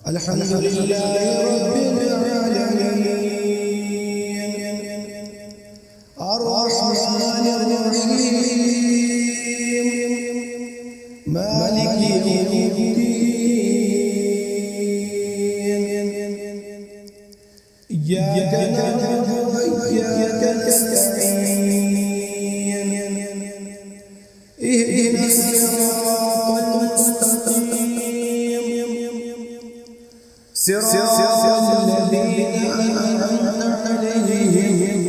الحمد لله رب العالمين الرحمن الرحيم مالك يوم الدين إياك نعبد وإياك نستعين اهدنا الصراط المستقيم صراط الذين أنعمت عليهم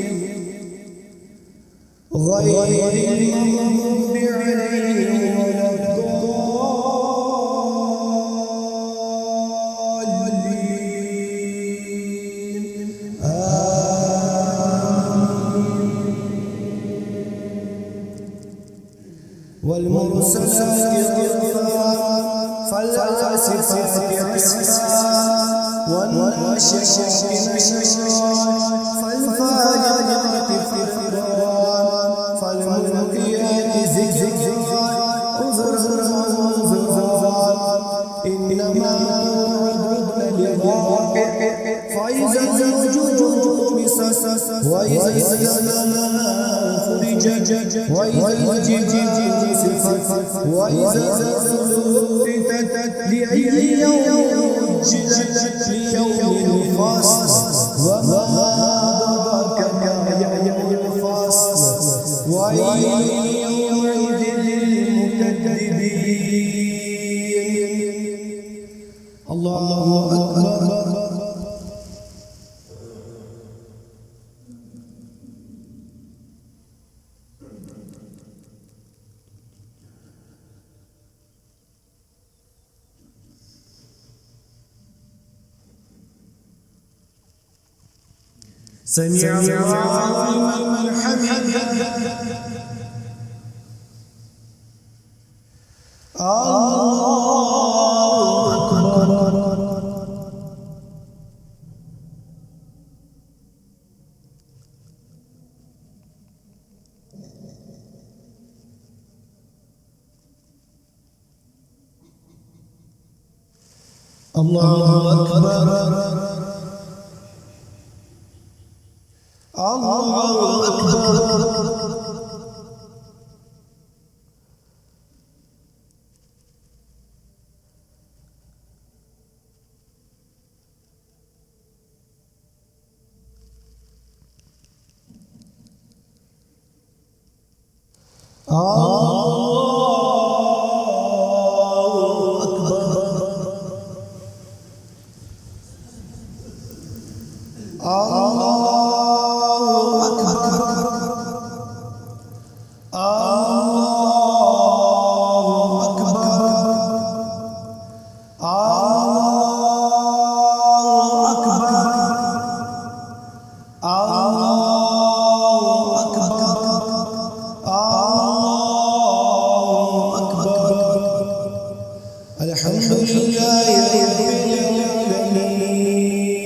غير المغضوب عليهم ولا الضالين والمرسلات عرفا فالعاصفات عصفا والناشرات نشرا فالفارقات فرقا فالملقيات ذكرا عذرا إنما توعدون لواقع فإذا النجوم طمست وإذا السماء فرجت وإذا الجبال نسفت وإذا الأرض مدت لأي يوم أجلت ليوم الفصل وما أدراك ما يوم الفصل ويل يومئذ للمكذبين الله أكبر سمع الله لمن حمده الله أكبر الله أكبر الله أكبر الحمد لله رب العالمين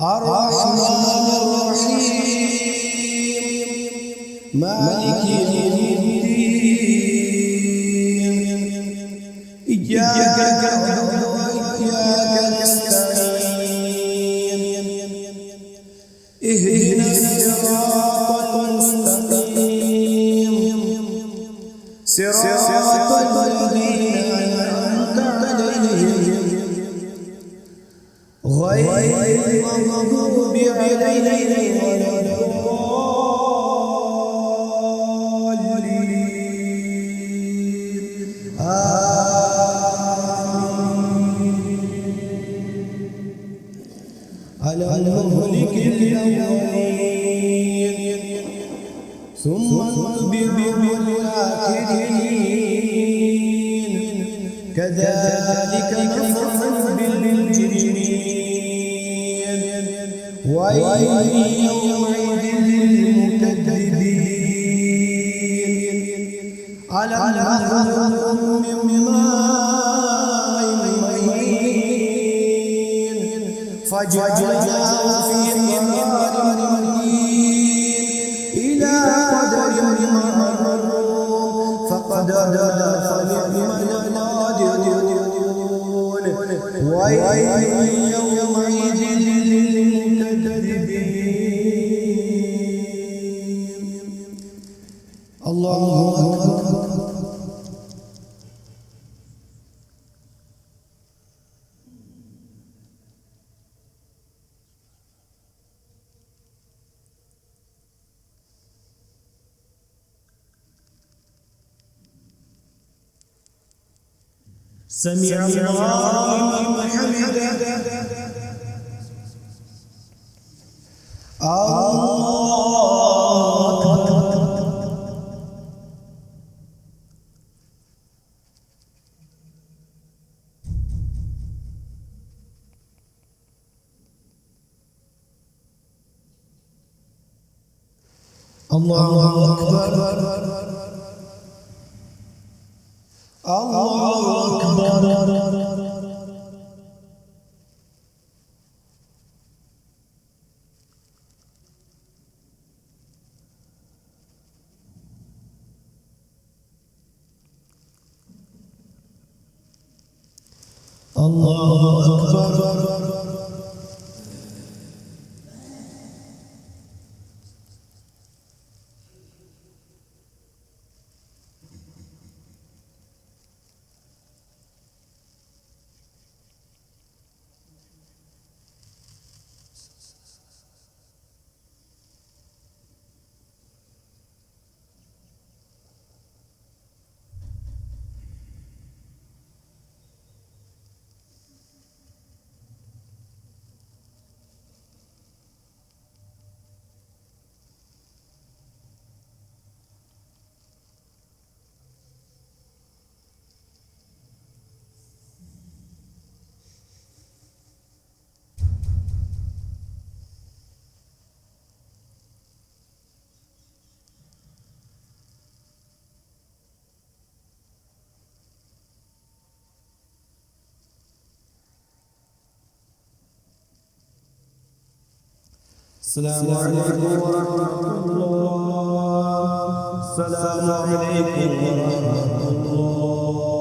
الرحمن الرحيم مالك يوم الدين إياك نعبد وإياك نستعين اهدنا الصراط المستقيم صراط الذين أنعمت عليهم غير المغضوب عليهم ولا الضالين مهلك الأولين ثم نتبعهم الآخرين كذلك نفعل بالمجرمين ويل يومئذ للمكذبين ألم نخلقكم من ماء مهين فجعلناه في قرار مكين إلى قدر معلوم فقدرنا فنعم القادرون ويل يومئذ للمكذبين. الله أكبر. سمع الله لمن حمده. الله أكبر. الله أكبر. الله أكبر. الله أكبر. السلام عليكم ورحمة الله. السلام عليكم ورحمة الله.